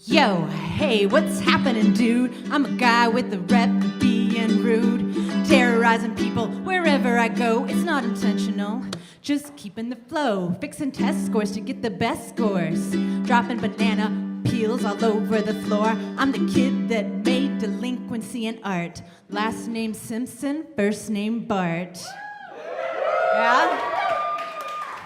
Yo, hey, what's happening, dude? I'm a guy with a rep for being rude, terrorizing people wherever I go. It's not intentional, just keeping the flow, fixing test scores to get the best scores, dropping banana peels all over the floor. I'm the kid that made delinquency and art. Last name Simpson, first name Bart. Yeah?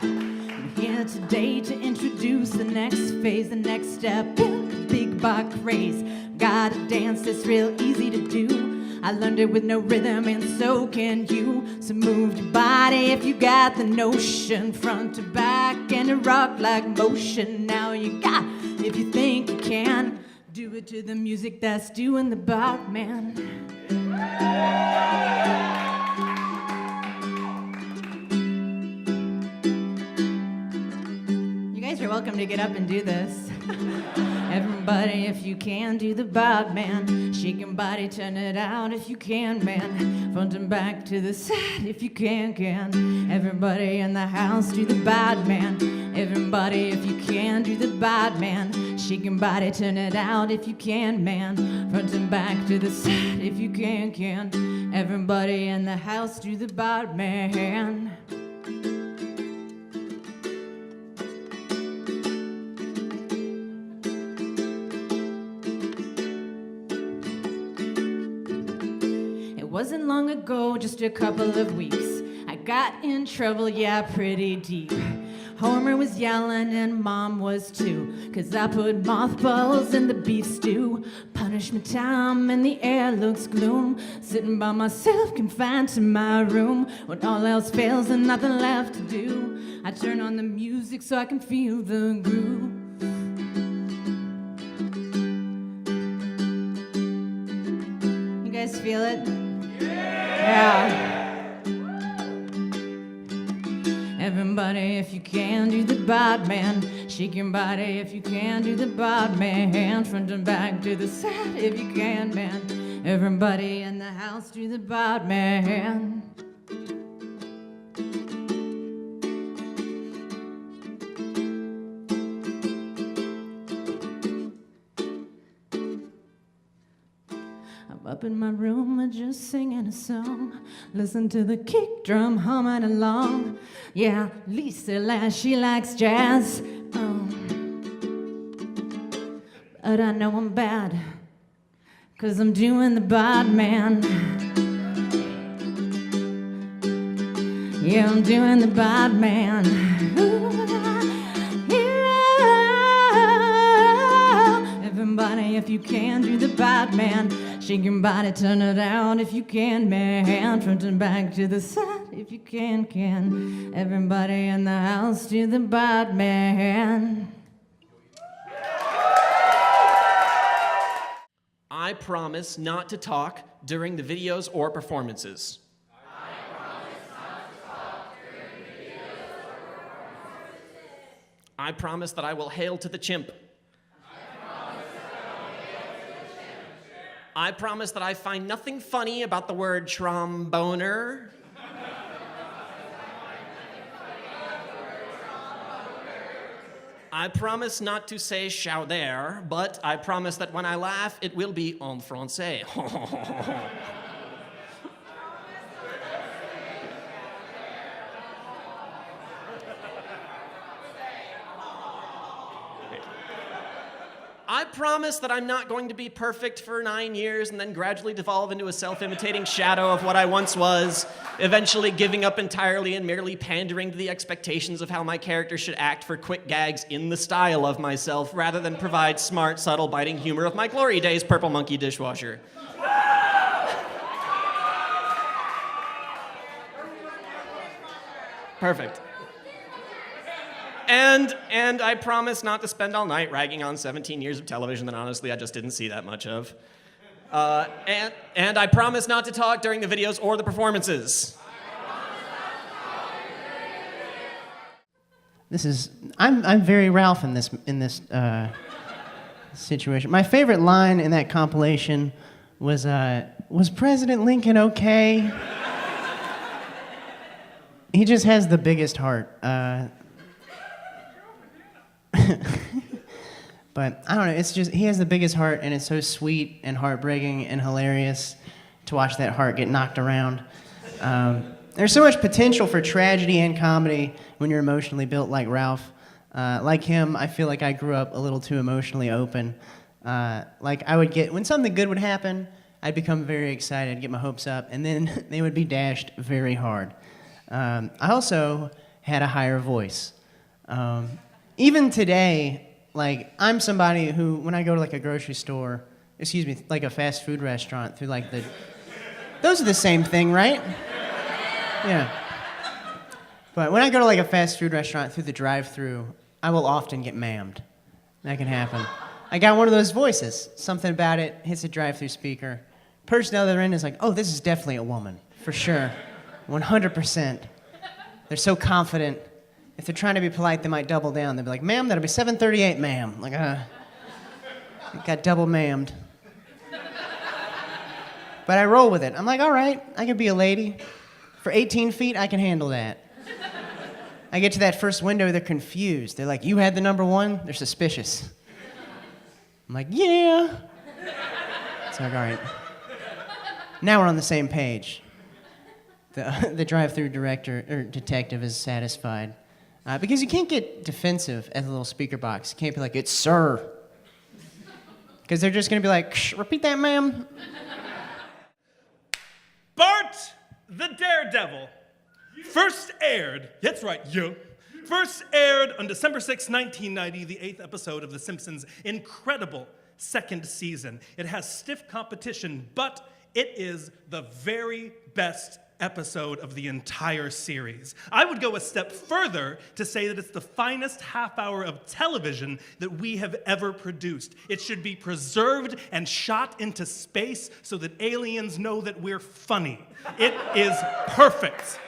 I'm here today to introduce the next phase, the next step in the big buck race. Got a dance that's real easy to do. I learned it with no rhythm, and so can you. So move your body if you got the notion, front to back and a rock-like motion. Now you got, if you think you can, do it to the music that's doing the bop, man. You're welcome to get up and do this. Everybody, if you can, do the bob, man. Shake your body, turn it out if you can, man. Front and back to the side if you can. Everybody in the house, do the bob, man. Everybody, if you can, do the bob, man. Shake your body, turn it out if you can, man. Front and back to the side if you can. Everybody in the house, do the bob, man. Wasn't long ago, just a couple of weeks, I got in trouble, yeah, pretty deep. Homer was yelling and Mom was too, 'cause I put mothballs in the beef stew. Punishment time and the air looks gloom, sitting by myself confined to my room. When all else fails and nothing left to do, I turn on the music so I can feel the groove. You guys feel it? Yeah. Everybody, if you can, do the bod, man. Shake your body if you can, do the bod, man. Front and back to the side if you can, man. Everybody in the house, do the bod, man. Up in my room, I'm just singing a song. Listen to the kick drum humming along. Yeah, Lisa Lash, she likes jazz. But I know I'm bad, 'cause I'm doing the bod, man. Yeah, I'm doing the bod, man. Everybody, if you can, do the bod, man. Shake your body, turn it out if you can, man. Front and back to the side if you can. Everybody in the house, do the bod, man. I promise not to talk during the videos or performances. I promise that I will hail to the chimp. I promise that I find nothing funny about the word tromboner. I promise not to say chauder, but I promise that when I laugh, it will be en français. I promise that I'm not going to be perfect for 9 years and then gradually devolve into a self-imitating shadow of what I once was, eventually giving up entirely and merely pandering to the expectations of how my character should act for quick gags in the style of myself, rather than provide smart, subtle, biting humor of my glory days, Purple Monkey dishwasher. Perfect. And I promise not to spend all night ragging on 17 years of television that honestly I just didn't see that much of. And I promise not to talk during the videos or the performances. I'm very Ralph in this situation. My favorite line in that compilation was President Lincoln okay? He just has the biggest heart. But I don't know, it's just, he has the biggest heart, and it's so sweet and heartbreaking and hilarious to watch that heart get knocked around. There's so much potential for tragedy and comedy when you're emotionally built like Ralph. Like him, I feel like I grew up a little too emotionally open. Like I would get, when something good would happen, I'd become very excited, I'd get my hopes up, and then they would be dashed very hard. I also had a higher voice. Even today, like, I'm somebody who, when I go to like a grocery store, like a fast food restaurant, through like those are the same thing, right? Yeah. But when I go to like a fast food restaurant through the drive-thru, I will often get mammed. That can happen. I got one of those voices. Something about it hits a drive-thru speaker. Person on the other end is like, oh, this is definitely a woman, for sure. 100%. They're so confident. If they're trying to be polite, they might double down. They'll be like, ma'am, that'll be 738, ma'am. Like, got double mammed. But I roll with it. I'm like, all right, I can be a lady. For 18 feet, I can handle that. I get to that first window, they're confused. They're like, you had the number one? They're suspicious. I'm like, yeah. It's like, all right. Now we're on the same page. The drive-thru director or detective is satisfied. Because you can't get defensive at the little speaker box. You can't be like, it's sir. Because they're just going to be like, repeat that, ma'am. Bart the Daredevil. First aired, that's right, first aired on December 6, 1990, the 8th episode of The Simpsons' incredible second season. It has stiff competition, but it is the very best episode of the entire series. I would go a step further to say that it's the finest half hour of television that we have ever produced. It should be preserved and shot into space so that aliens know that we're funny. It is perfect.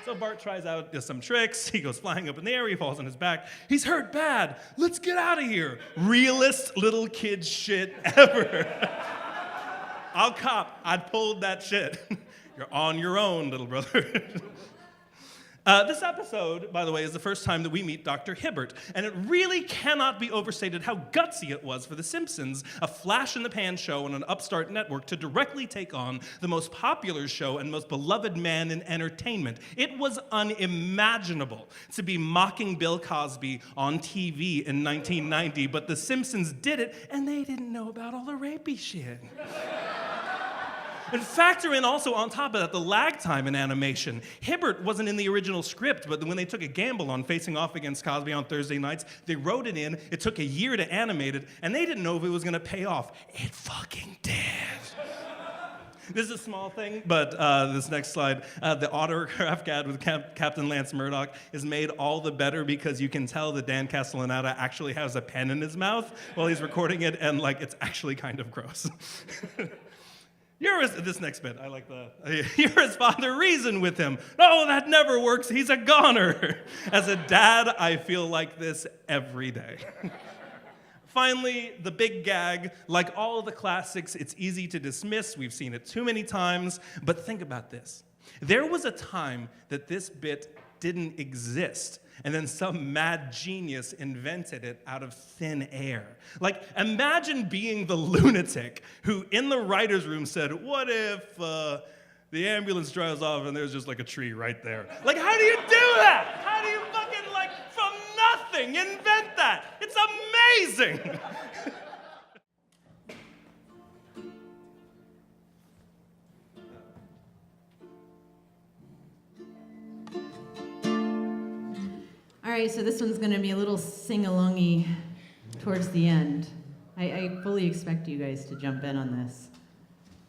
So Bart tries out some tricks. He goes flying up in the air. He falls on his back. He's hurt bad. Let's get out of here. Realest little kid shit ever. I'll cop. I pulled that shit. You're on your own, little brother. This episode, by the way, is the first time that we meet Dr. Hibbert, and it really cannot be overstated how gutsy it was for The Simpsons, a flash-in-the-pan show on an upstart network, to directly take on the most popular show and most beloved man in entertainment. It was unimaginable to be mocking Bill Cosby on TV in 1990, but The Simpsons did it, and they didn't know about all the rapey shit. And factor in also on top of that the lag time in animation. Hibbert wasn't in the original script, but when they took a gamble on facing off against Cosby on Thursday nights, they wrote it in. It took a year to animate it, and they didn't know if it was going to pay off. It fucking did. This is a small thing, but this next slide, the autograph ad with Captain Lance Murdoch is made all the better because you can tell that Dan Castellaneta actually has a pen in his mouth while he's recording it, and it's actually kind of gross. This next bit, I like you're his father, reason with him. No, that never works, he's a goner. As a dad, I feel like this every day. Finally, the big gag. Like all of the classics, it's easy to dismiss. We've seen it too many times. But think about this. There was a time that this bit didn't exist, and then some mad genius invented it out of thin air. Imagine being the lunatic who, in the writer's room, said, what if the ambulance drives off and there's just a tree right there? How do you do that? How do you fucking, from nothing, invent that? It's amazing! All right, so this one's going to be a little sing-alongy towards the end. I fully expect you guys to jump in on this,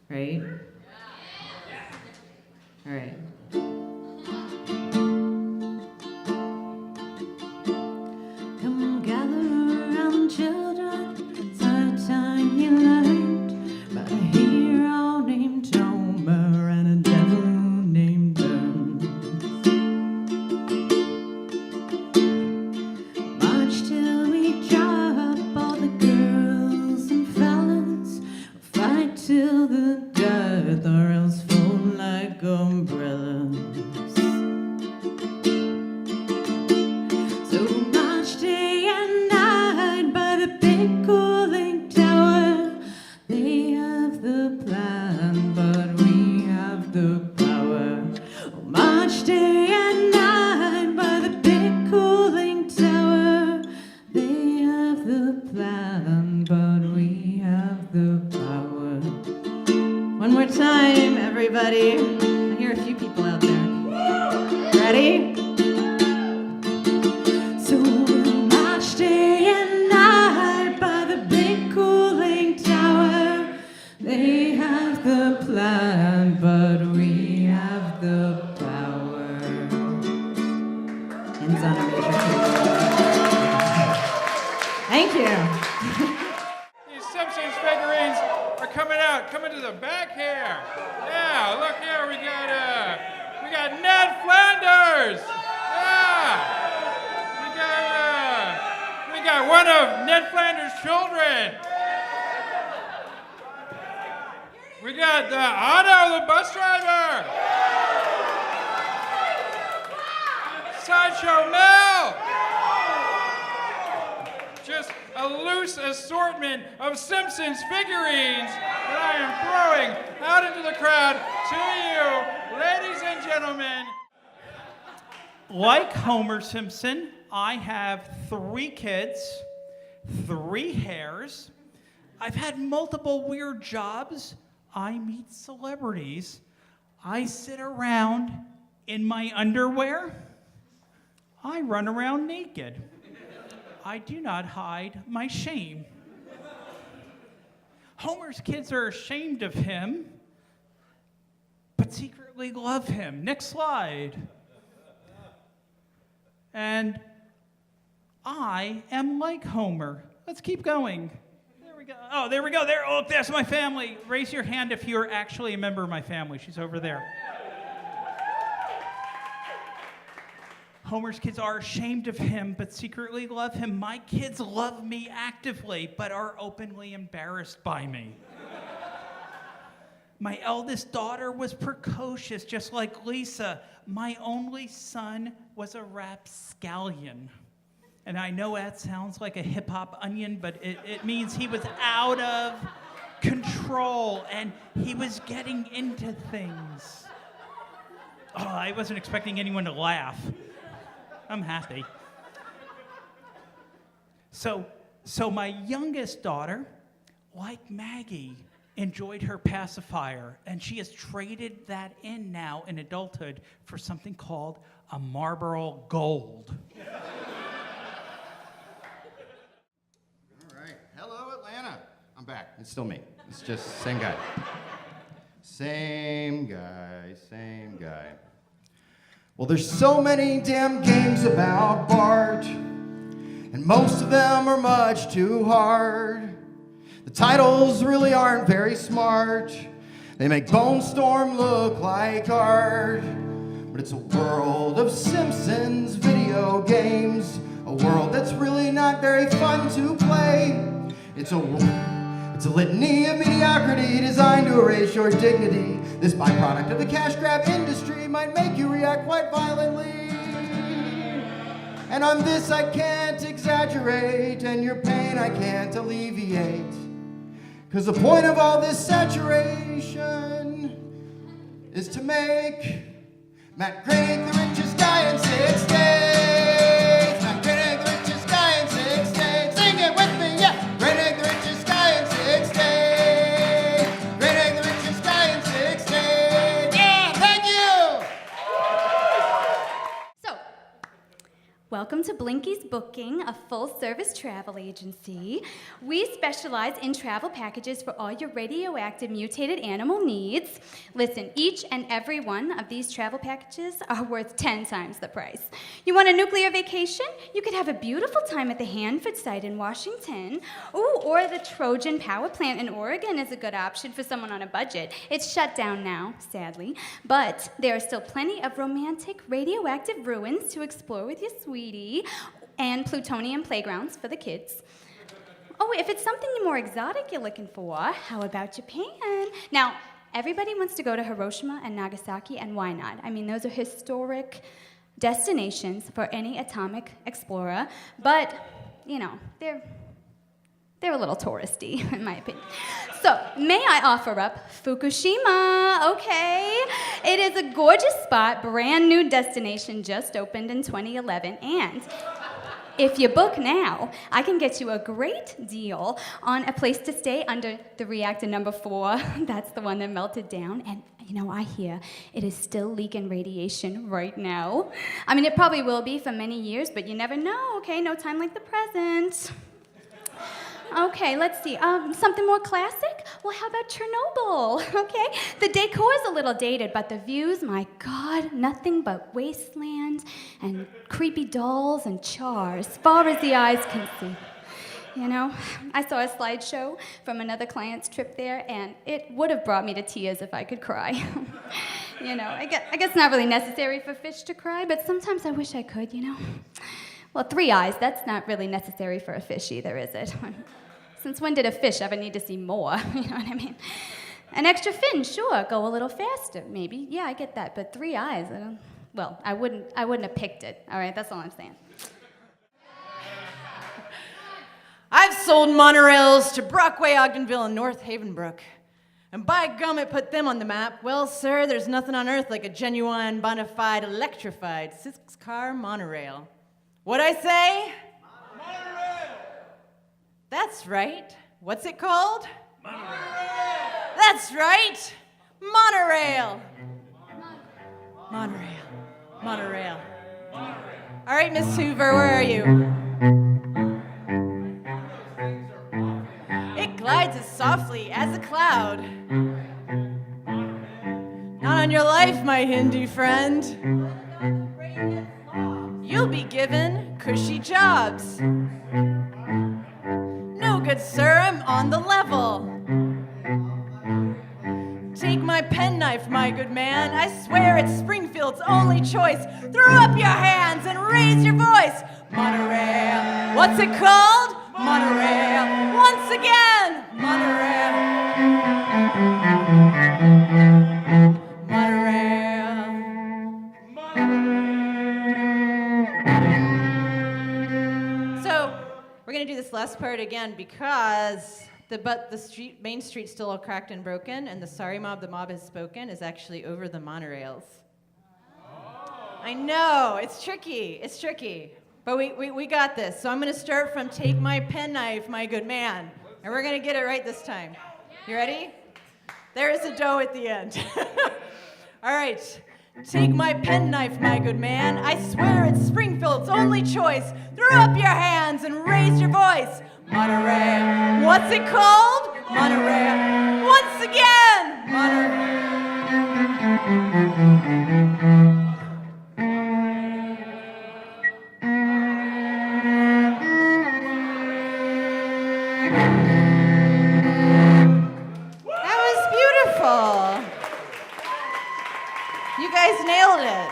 right? All right. Come gather around, children, it's our time you learned about a hero named Homer and a devil named Burns. everybody. I hear a few people out there. Ready? So we'll march day and night by the big cooling tower. They have the plan, but we have the power. Ends on a major key. Thank you. These Simpsons figurines are coming out. Coming to the back here. Yeah, look here. We got Ned Flanders. Yeah. We got one of Ned Flanders' children. We got Otto, the bus driver. Sideshow Mel. Just a loose assortment of Simpsons figurines that I am throwing out into the crowd to you, ladies and gentlemen. Like Homer Simpson, I have 3 kids, 3 hairs. I've had multiple weird jobs. I meet celebrities. I sit around in my underwear. I run around naked. I do not hide my shame. Homer's kids are ashamed of him, but secretly love him. Next slide. And I am like Homer. Let's keep going. There we go. Oh, there we go. There. Oh, that's my family. Raise your hand if you're actually a member of my family. She's over there. Homer's kids are ashamed of him, but secretly love him. My kids love me actively, but are openly embarrassed by me. My eldest daughter was precocious, just like Lisa. My only son was a rapscallion. And I know that sounds like a hip-hop onion, but it means he was out of control, and he was getting into things. Oh, I wasn't expecting anyone to laugh. I'm happy. So my youngest daughter, like Maggie, enjoyed her pacifier, and she has traded that in now in adulthood for something called a Marlboro Gold. All right. Hello, Atlanta. I'm back. It's still me. It's just same guy. Same guy. Well, there's so many damn games about Bart, and most of them are much too hard. The titles really aren't very smart. They make Bone Storm look like art. But it's a world of Simpsons video games, a world that's really not very fun to play. It's a litany of mediocrity designed to erase your dignity. This byproduct of the cash grab industry might make you react quite violently. And on this I can't exaggerate, and your pain I can't alleviate. 'Cause the point of all this saturation is to make Matt Groening the richest guy in 6 states. Matt Groening the richest guy in 6 states. Sing it with me, yeah. Groening the richest guy in 6 states. Groening the richest guy in 6 states. Yeah, thank you. So, welcome to Blinky's Booking, a full-service travel agency. We specialize in travel packages for all your radioactive mutated animal needs. Listen, each and every one of these travel packages are worth 10 times the price. You want a nuclear vacation? You could have a beautiful time at the Hanford site in Washington. Ooh, or the Trojan power plant in Oregon is a good option for someone on a budget. It's shut down now, sadly, but there are still plenty of romantic radioactive ruins to explore with your sweetie, and plutonium playgrounds for the kids. Oh, if it's something more exotic you're looking for, how about Japan? Now, everybody wants to go to Hiroshima and Nagasaki, and why not? I mean, those are historic destinations for any atomic explorer, but, you know, they're a little touristy, in my opinion. So, may I offer up Fukushima, okay? It is a gorgeous spot, brand new destination, just opened in 2011, and If you book now, I can get you a great deal on a place to stay under the reactor number 4. That's the one that melted down. And, I hear it is still leaking radiation right now. I mean, it probably will be for many years, but you never know, okay? No time like the present. Okay, let's see. Something more classic? Well, how about Chernobyl? Okay, the decor is a little dated, but the views, my God, nothing but wasteland and creepy dolls and char as far as the eyes can see. I saw a slideshow from another client's trip there, and it would have brought me to tears if I could cry. I guess not really necessary for fish to cry, but sometimes I wish I could, Well, 3 eyes, that's not really necessary for a fish either, is it? Since when did a fish ever need to see more? You know what I mean? An extra fin, sure, go a little faster, maybe. Yeah, I get that, but 3 eyes, I wouldn't have picked it, all right? That's all I'm saying. I've sold monorails to Brockway, Ogdenville, and North Havenbrook. And by gum, it put them on the map. Well, sir, there's nothing on earth like a genuine, bona fide, electrified 6-car monorail. What'd I say? Monorail! That's right. What's it called? Monorail! That's right! Monorail! Monorail. Monorail. All right, Miss Hoover, where are you? It glides as softly as a cloud. Not on your life, my Hindu friend. You'll be given cushy jobs. No, good sir, I'm on the level. Take my penknife, my good man. I swear it's Springfield's only choice. Throw up your hands and raise your voice. Monorail. What's it called? Monorail. Once again. Monorail. Monorail. So, we're going to do this last part again because the main street's still all cracked and broken, and the sorry mob, the mob has spoken, is actually over the monorails. Oh. I know, it's tricky, but we got this. So I'm going to start from take my penknife, my good man, and we're going to get it right this time. You ready? There's a dough at the end. All right. Take my penknife, my good man. I swear it's Springfield's only choice. Throw up your hands and raise your voice. Monorail. What's it called? Monorail. Once again. Monorail. That was beautiful. You guys nailed it.